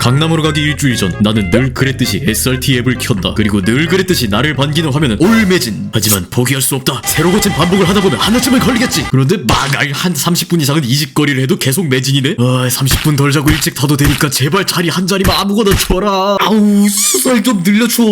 강남으로 가기 일주일 전 나는 늘 그랬듯이 SRT 앱을 켠다. 그리고 늘 그랬듯이 나를 반기는 화면은 올매진. 하지만 포기할 수 없다. 새로 고친 반복을 하다 보면 하나쯤은 걸리겠지. 그런데 막알 한 30분 이상은 이직거리를 해도 계속 매진이네. 30분 덜 자고 일찍 타도 되니까 제발 자리 한 자리만 아무거나 줘라. 아우 수설 좀 늘려줘.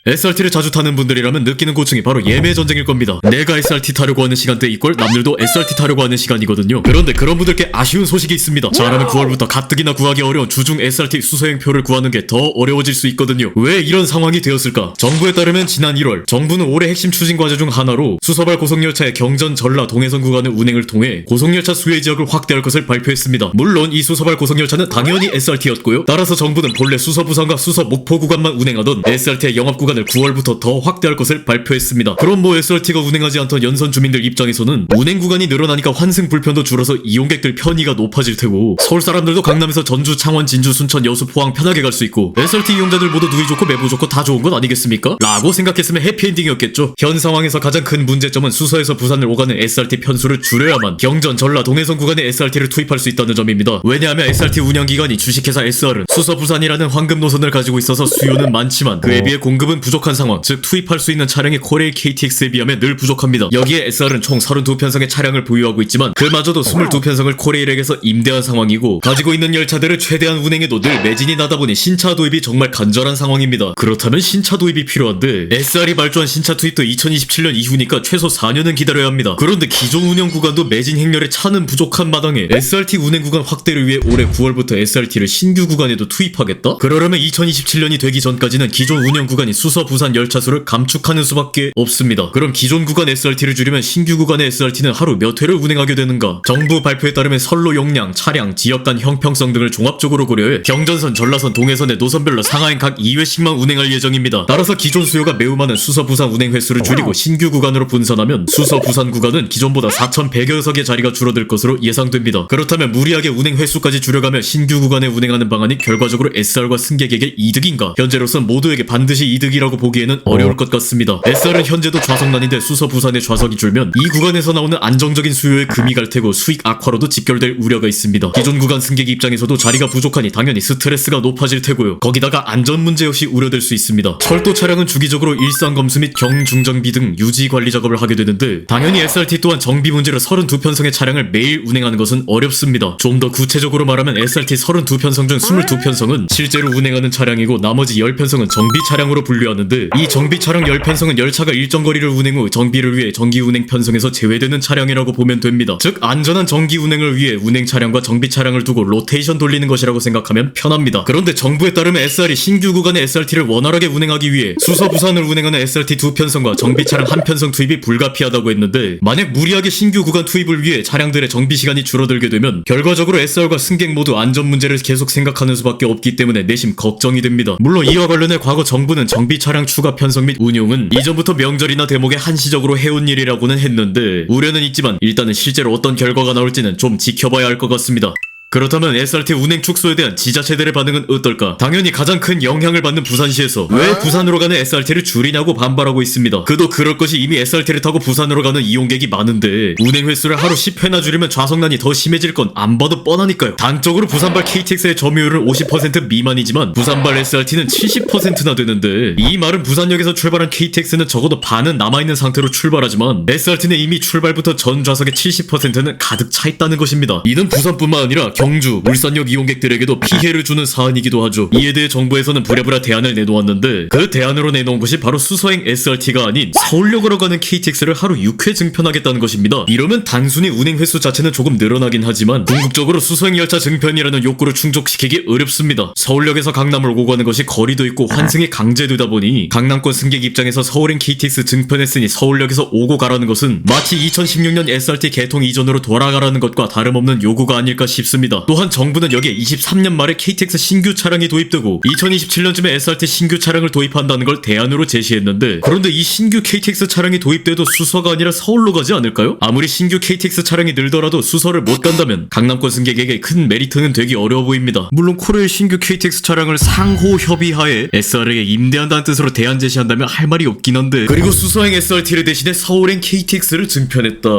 SRT를 자주 타는 분들이라면 느끼는 고충이 바로 예매 전쟁일 겁니다. 내가 SRT 타려고 하는 시간대 이꼴 남들도 SRT 타려고 하는 시간이거든요. 그런데 그런 분들께 아쉬운 소식이 있습니다. 잘하면 9월부터 가뜩이나 구하기 어려운 주중 SRT 수소행표를 구하는 게 더 어려워질 수 있거든요. 왜 이런 상황이 되었을까? 정부에 따르면 지난 1월 정부는 올해 핵심 추진 과제 중 하나로 수서발 고속열차의 경전, 전라, 동해선 구간의 운행을 통해 고속열차 수혜 지역을 확대할 것을 발표했습니다. 물론 이 수서발 고속열차는 당연히 SRT였고요. 따라서 정부는 본래 수서 부산과 수서 목포 구간만 운행하던 SRT의 영업 구간 9월부터 더 확대할 것을 발표했습니다. 그럼 뭐 SRT가 운행하지 않던 연선 주민들 입장에서는 운행 구간이 늘어나니까 환승 불편도 줄어서 이용객들 편의가 높아질 테고 서울 사람들도 강남에서 전주, 창원, 진주, 순천, 여수, 포항 편하게 갈 수 있고 SRT 이용자들 모두 누이 좋고 매부 좋고 다 좋은 것 아니겠습니까? 라고 생각했으면 해피엔딩이었겠죠. 현 상황에서 가장 큰 문제점은 수서에서 부산을 오가는 SRT 편수를 줄여야만 경전, 전라, 동해선 구간에 SRT를 투입할 수 있다는 점입니다. 왜냐하면 SRT 운영기관이 주식회사 SR은 수서 부산이라는 황금 노선을 가지고 있어서 수요는 많지만 그에 비해 공급은 부족한 상황, 즉 투입할 수 있는 차량이 코레일 KTX에 비하면 늘 부족합니다. 여기에 SR은 총 32편성의 차량을 보유하고 있지만 그마저도 22편성을 코레일에게서 임대한 상황이고 가지고 있는 열차들을 최대한 운행해도 늘 매진이 나다 보니 신차 도입이 정말 간절한 상황입니다. 그렇다면 신차 도입이 필요한데 SR이 발주한 신차 투입도 2027년 이후니까 최소 4년은 기다려야 합니다. 그런데 기존 운영 구간도 매진 행렬에 차는 부족한 마당에 SRT 운행 구간 확대를 위해 올해 9월부터 SRT를 신규 구간에도 투입하겠다? 그러려면 2027년이 되기 전까지는 기존 운영 구간이 수서 부산 열차 수를 감축하는 수밖에 없습니다. 그럼 기존 구간 SRT를 줄이면 신규 구간의 SRT는 하루 몇 회를 운행하게 되는가? 정부 발표에 따르면 선로 용량, 차량, 지역 간 형평성 등을 종합적으로 고려해 경전선, 전라선, 동해선의 노선별로 상하행 각 2회씩만 운행할 예정입니다. 따라서 기존 수요가 매우 많은 수서 부산 운행 횟수를 줄이고 신규 구간으로 분산하면 수서 부산 구간은 기존보다 4,100여 석의 자리가 줄어들 것으로 예상됩니다. 그렇다면 무리하게 운행 횟수까지 줄여가며 신규 구간에 운행하는 방안이 결과적으로 SR과 승객에게 이득인가? 현재로선 모두에게 반드시 이득이라고 보기에는 어려울 것 같습니다. SR은 현재도 좌석난인데 수서 부산의 좌석이 줄면 이 구간에서 나오는 안정적인 수요에 금이 갈 테고 수익 악화로도 직결될 우려가 있습니다. 기존 구간 승객 입장에서도 자리가 부족하니 당연히 스트레스가 높아질 테고요. 거기다가 안전 문제 역시 우려될 수 있습니다. 철도 차량은 주기적으로 일상 검수 및 경중정비 등 유지 관리 작업을 하게 되는데 당연히 SRT 또한 정비 문제로 32편성의 차량을 매일 운행하는 것은 어렵습니다. 좀 더 구체적으로 말하면 SRT 32편성 중 22편성은 실제로 운행하는 차량이고 나머지 10편성은 정비 차량으로 분류하는데 이 정비 차량 10편성은 열차가 일정 거리를 운행 후 정비를 위해 정기 운행 편성에서 제외되는 차량이라고 보면 됩니다. 즉 안전한 정기 운행을 위해 운행 차량과 정비 차량을 두고 로테이션 돌리는 것이라고 생각하면 편합니다. 그런데 정부에 따르면 SR이 신규 구간의 SRT를 원활하게 운행하기 위해 수서 부산을 운행하는 SRT 2편성과 정비 차량 1편성 투입이 불가피하다고 했는데 만약 무리하게 신규 구간 투입을 위해 차량들의 정비 시간이 줄어들게 되면 결과적으로 SR과 승객 모두 안전 문제를 계속 생각하는 수밖에 없기 때문에 내심 걱정이 됩니다. 물론 이와 관련해 과거 정부는 정비 차량 추가 편성 및 운용은 이전부터 명절이나 대목에 한시적으로 해온 일이라고는 했는데 우려는 있지만 일단은 실제로 어떤 결과가 나올지는 좀 지켜봐야 할 것 같습니다. 그렇다면 SRT 운행 축소에 대한 지자체들의 반응은 어떨까? 당연히 가장 큰 영향을 받는 부산시에서 왜 부산으로 가는 SRT를 줄이냐고 반발하고 있습니다. 그도 그럴 것이 이미 SRT를 타고 부산으로 가는 이용객이 많은데 운행 횟수를 하루 10회나 줄이면 좌석난이 더 심해질 건 안 봐도 뻔하니까요. 단적으로 부산발 KTX의 점유율은 50% 미만이지만 부산발 SRT는 70%나 되는데 이 말은 부산역에서 출발한 KTX는 적어도 반은 남아있는 상태로 출발하지만 SRT는 이미 출발부터 전 좌석의 70%는 가득 차 있다는 것입니다. 이는 부산뿐만 아니라 경주, 울산역 이용객들에게도 피해를 주는 사안이기도 하죠. 이에 대해 정부에서는 부랴부랴 대안을 내놓았는데 그 대안으로 내놓은 것이 바로 수서행 SRT가 아닌 서울역으로 가는 KTX를 하루 6회 증편하겠다는 것입니다. 이러면 단순히 운행 횟수 자체는 조금 늘어나긴 하지만 궁극적으로 수서행 열차 증편이라는 욕구를 충족시키기 어렵습니다. 서울역에서 강남을 오고 가는 것이 거리도 있고 환승이 강제되다 보니 강남권 승객 입장에서 서울행 KTX 증편했으니 서울역에서 오고 가라는 것은 마치 2016년 SRT 개통 이전으로 돌아가라는 것과 다름없는 요구가 아닐까 싶습니다. 또한 정부는 여기에 23년 말에 KTX 신규 차량이 도입되고 2027년쯤에 SRT 신규 차량을 도입한다는 걸 대안으로 제시했는데 그런데 이 신규 KTX 차량이 도입돼도 수서가 아니라 서울로 가지 않을까요? 아무리 신규 KTX 차량이 늘더라도 수서를 못 간다면 강남권 승객에게 큰 메리트는 되기 어려워 보입니다. 물론 코레일 신규 KTX 차량을 상호 협의하에 SR에게 임대한다는 뜻으로 대안 제시한다면 할 말이 없긴 한데 그리고 수서행 SRT를 대신해 서울행 KTX를 증편했다.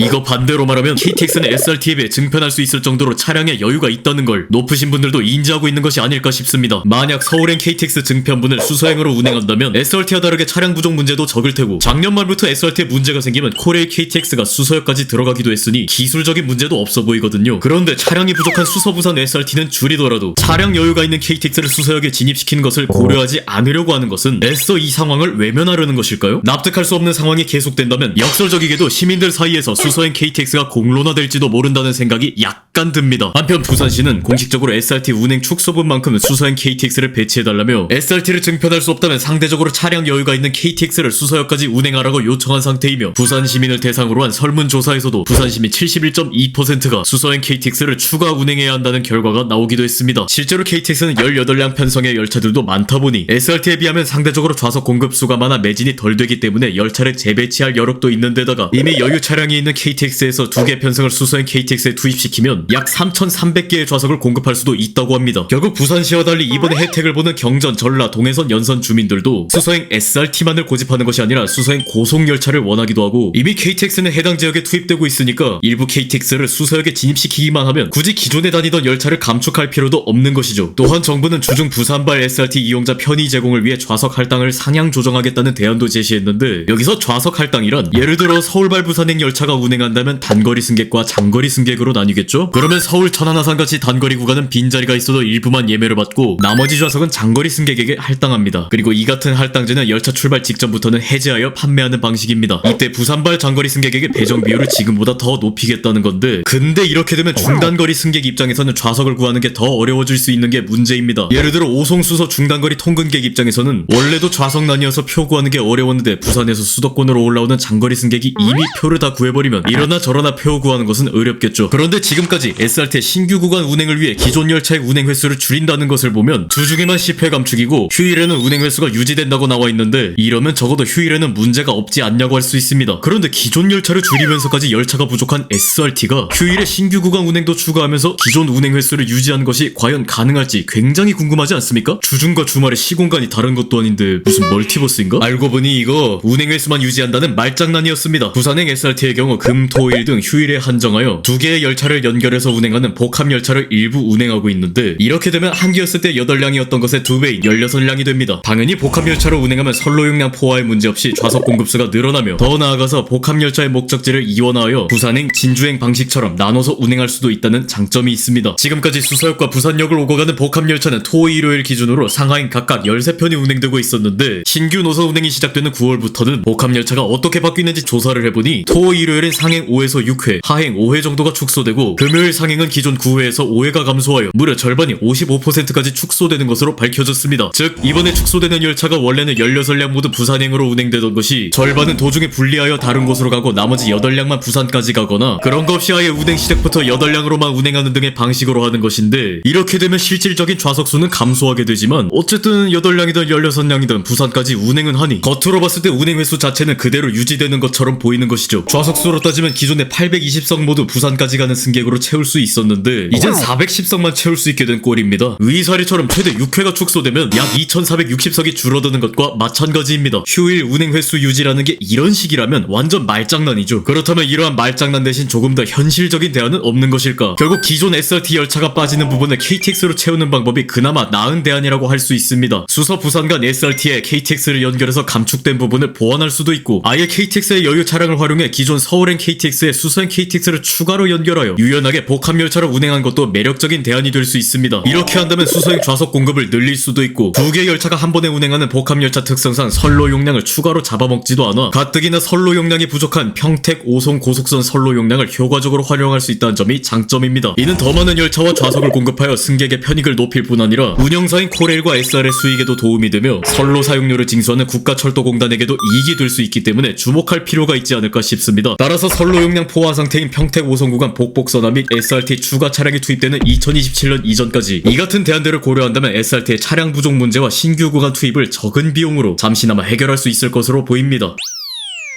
이거 반대로 말하면 KTX는 SRT에 비해 증편할 수 있을 정도로 차량 차량에 여유가 있다는 걸 높으신 분들도 인지하고 있는 것이 아닐까 싶습니다. 만약 서울행 KTX 증편분을 수서행으로 운행한다면 SRT와 다르게 차량 부족 문제도 적을 테고 작년 말부터 SRT에 문제가 생기면 코레일 KTX가 수서역까지 들어가기도 했으니 기술적인 문제도 없어 보이거든요. 그런데 차량이 부족한 수서부산 SRT는 줄이더라도 차량 여유가 있는 KTX를 수서역에 진입시키는 것을 고려하지 않으려고 하는 것은 애써 이 상황을 외면하려는 것일까요? 납득할 수 없는 상황이 계속된다면 역설적이게도 시민들 사이에서 수서행 KTX가 공론화될지도 모른다는 생각이 약간 듭니다. 한편 부산시는 공식적으로 SRT 운행 축소분만큼 수서행 KTX를 배치해달라며 SRT를 증편할 수 없다면 상대적으로 차량 여유가 있는 KTX를 수서역까지 운행하라고 요청한 상태이며 부산 시민을 대상으로 한 설문조사에서도 부산 시민 71.2%가 수서행 KTX를 추가 운행해야 한다는 결과가 나오기도 했습니다. 실제로 KTX는 18량 편성의 열차들도 많다 보니 SRT에 비하면 상대적으로 좌석 공급수가 많아 매진이 덜 되기 때문에 열차를 재배치할 여력도 있는 데다가 이미 여유 차량이 있는 KTX에서 2개 편성을 수서행 KTX에 투입시키면 약 3,300개의 좌석을 공급할 수도 있다고 합니다. 결국 부산시와 달리 이번에 혜택을 보는 경전, 전라, 동해선, 연선 주민들도 수서행 SRT만을 고집하는 것이 아니라 수서행 고속열차를 원하기도 하고 이미 KTX는 해당 지역에 투입되고 있으니까 일부 KTX를 수서역에 진입시키기만 하면 굳이 기존에 다니던 열차를 감축할 필요도 없는 것이죠. 또한 정부는 주중 부산발 SRT 이용자 편의 제공을 위해 좌석 할당을 상향 조정하겠다는 대안도 제시했는데 여기서 좌석 할당이란 예를 들어 서울발 부산행 열차가 운행한다면 단거리 승객과 장거리 승객으로 나뉘겠죠? 그러면 서울 천안아산같이 단거리 구간은 빈자리가 있어도 일부만 예매를 받고 나머지 좌석은 장거리 승객에게 할당합니다. 그리고 이 같은 할당제는 열차 출발 직전부터는 해제하여 판매하는 방식입니다. 이때 부산발 장거리 승객에게 배정 비율을 지금보다 더 높이겠다는 건데 근데 이렇게 되면 중단거리 승객 입장에서는 좌석을 구하는 게 더 어려워질 수 있는 게 문제입니다. 예를 들어 오송수서 중단거리 통근객 입장에서는 원래도 좌석 난이어서 표 구하는 게 어려웠는데 부산에서 수도권으로 올라오는 장거리 승객이 이미 표를 다 구해버리면 이러나 저러나 표 구하는 것은 어렵겠죠. 그런데 지금까지 SRT의 신규 구간 운행을 위해 기존 열차의 운행 횟수를 줄인다는 것을 보면 주중에만 10회 감축이고 휴일에는 운행 횟수가 유지된다고 나와 있는데 이러면 적어도 휴일에는 문제가 없지 않냐고 할 수 있습니다. 그런데 기존 열차를 줄이면서까지 열차가 부족한 SRT가 휴일에 신규 구간 운행도 추가하면서 기존 운행 횟수를 유지하는 것이 과연 가능할지 굉장히 궁금하지 않습니까? 주중과 주말에 시공간이 다른 것도 아닌데 무슨 멀티버스인가? 알고 보니 이거 운행 횟수만 유지한다는 말장난이었습니다. 부산행 SRT의 경우 금, 토, 일 등 휴일에 한정하여 2개의 열차를 연결해서 운행하는 복합 열차를 일부 운행하고 있는데 이렇게 되면 한 기였을 때 8량이었던 것의 2배인 16량이 됩니다. 당연히 복합 열차로 운행하면 선로 용량 포화에 문제없이 좌석 공급수가 늘어나며 더 나아가서 복합 열차의 목적지를 이원화하여 부산행, 진주행 방식처럼 나눠서 운행할 수도 있다는 장점이 있습니다. 지금까지 수서역과 부산역을 오고 가는 복합 열차는 토, 일요일 기준으로 상하행 각각 13편이 운행되고 있었는데 신규 노선 운행이 시작되는 9월부터는 복합 열차가 어떻게 바뀌는지 조사를 해보니 토, 일요일은 상행 5에서 6회, 하행 5회 정도가 축소되고 금요일 상행은 기존 9회에서 5회가 감소하여 무려 절반이 55%까지 축소되는 것으로 밝혀졌습니다. 즉 이번에 축소되는 열차가 원래는 16량 모두 부산행으로 운행되던 것이 절반은 도중에 분리하여 다른 곳으로 가고 나머지 8량만 부산까지 가거나 그런 거 없이 아예 운행 시작부터 8량으로만 운행하는 등의 방식으로 하는 것인데 이렇게 되면 실질적인 좌석수는 감소하게 되지만 어쨌든 8량이든 16량이든 부산까지 운행은 하니 겉으로 봤을 때 운행 횟수 자체는 그대로 유지되는 것처럼 보이는 것이죠. 좌석수로 따지면 기존의 820석 모두 부산까지 가는 승객으로 채울 수 있었는데 이젠 410석만 채울 수 있게 된 꼴입니다. 의사리처럼 최대 6회가 축소되면 약 2460석이 줄어드는 것과 마찬가지입니다. 휴일 운행 횟수 유지라는 게 이런 식이라면 완전 말장난이죠. 그렇다면 이러한 말장난 대신 조금 더 현실적인 대안은 없는 것일까? 결국 기존 SRT 열차가 빠지는 부분을 KTX로 채우는 방법이 그나마 나은 대안이라고 할 수 있습니다. 수서 부산 간 SRT에 KTX를 연결해서 감축된 부분을 보완할 수도 있고 아예 KTX의 여유 차량을 활용해 기존 서울행 KTX에 수서행 KTX를 추가로 연결하여 유연하게 복합 열차를 운행한 것도 매력적인 대안이 될 수 있습니다. 이렇게 한다면 수서행 좌석 공급을 늘릴 수도 있고 2개 열차가 한 번에 운행하는 복합 열차 특성상 선로 용량을 추가로 잡아먹지도 않아 가뜩이나 선로 용량이 부족한 평택, 오송 고속선 선로 용량을 효과적으로 활용할 수 있다는 점이 장점입니다. 이는 더 많은 열차와 좌석을 공급하여 승객의 편익을 높일 뿐 아니라 운영사인 코레일과 SR의 수익에도 도움이 되며 선로 사용료를 징수하는 국가철도공단에게도 이익이 될 수 있기 때문에 주목할 필요가 있지 않을까 싶습니다. 따라서 선로 용량 포화 상태인 평택, 오송 구간 복복선화 및 SRT 추가 차량이 투입되는 2027년 이전까지 이 같은 대안들을 고려한다면 SRT의 차량 부족 문제와 신규 구간 투입을 적은 비용으로 잠시나마 해결할 수 있을 것으로 보입니다.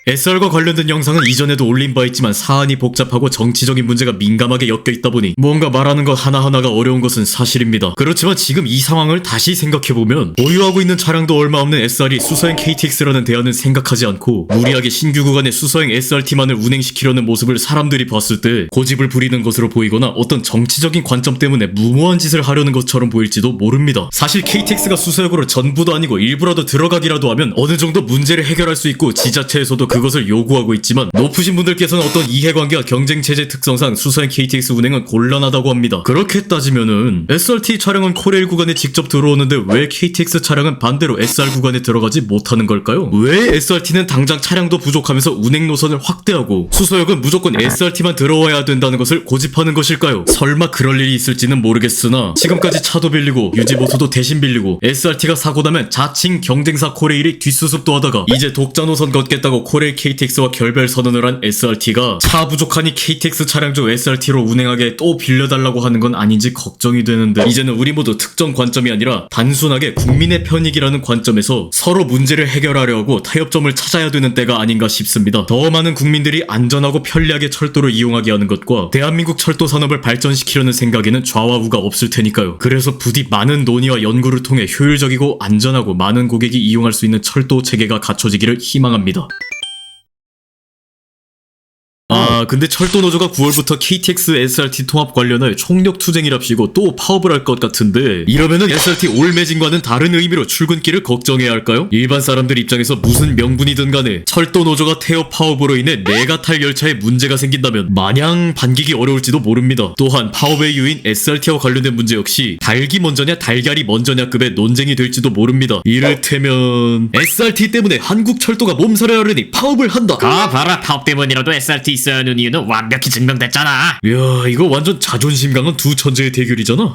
SR과 관련된 영상은 이전에도 올린 바 있지만 사안이 복잡하고 정치적인 문제가 민감하게 엮여 있다 보니 뭔가 말하는 것 하나하나가 어려운 것은 사실입니다. 그렇지만 지금 이 상황을 다시 생각해보면 보유하고 있는 차량도 얼마 없는 SR이 수소행 KTX라는 대안은 생각하지 않고 무리하게 신규 구간의 수소행 SRT만을 운행시키려는 모습을 사람들이 봤을 때 고집을 부리는 것으로 보이거나 어떤 정치적인 관점 때문에 무모한 짓을 하려는 것처럼 보일지도 모릅니다. 사실 KTX가 수소역으로 전부도 아니고 일부라도 들어가기라도 하면 어느 정도 문제를 해결할 수 있고 지자체에서도 그것을 요구하고 있지만 높으신 분들께서는 어떤 이해관계와 경쟁체제 특성상 수소행 KTX 운행은 곤란하다고 합니다. 그렇게 따지면은 SRT 차량은 코레일 구간에 직접 들어오는데 왜 KTX 차량은 반대로 SR 구간에 들어가지 못하는 걸까요? 왜 SRT는 당장 차량도 부족하면서 운행 노선을 확대하고 수소역은 무조건 SRT만 들어와야 된다는 것을 고집하는 것일까요? 설마 그럴 일이 있을지는 모르겠으나 지금까지 차도 빌리고 유지보수도 대신 빌리고 SRT가 사고 나면 자칭 경쟁사 코레일이 뒷수습도 하다가 이제 독자 노선 걷겠다고 코레일 KTX와 결별 선언을 한 SRT가 차 부족하니 KTX 차량 중 SRT로 운행하게 또 빌려달라고 하는 건 아닌지 걱정이 되는데 이제는 우리 모두 특정 관점이 아니라 단순하게 국민의 편익이라는 관점에서 서로 문제를 해결하려 하고 타협점을 찾아야 되는 때가 아닌가 싶습니다. 더 많은 국민들이 안전하고 편리하게 철도를 이용하게 하는 것과 대한민국 철도 산업을 발전시키려는 생각에는 좌와 우가 없을 테니까요. 그래서 부디 많은 논의와 연구를 통해 효율적이고 안전하고 많은 고객이 이용할 수 있는 철도 체계가 갖춰지기를 희망합니다. 근데 철도노조가 9월부터 KTX SRT 통합 관련해 총력 투쟁이랍시고 또 파업을 할 것 같은데 이러면은 SRT 올 매진과는 다른 의미로 출근길을 걱정해야 할까요? 일반 사람들 입장에서 무슨 명분이든 간에 철도노조가 태업 파업으로 인해 내가 탈 열차에 문제가 생긴다면 마냥 반기기 어려울지도 모릅니다. 또한 파업의 이유인 SRT와 관련된 문제 역시 닭이 먼저냐 달걀이 먼저냐급의 논쟁이 될지도 모릅니다. 이를테면 SRT 때문에 한국 철도가 몸살을 앓으니 파업을 한다. 봐라, 파업 때문이라도 SRT 있어야 하는 이유는 완벽히 증명됐잖아. 이야, 이거 완전 자존심 강한 두 천재의 대결이잖아.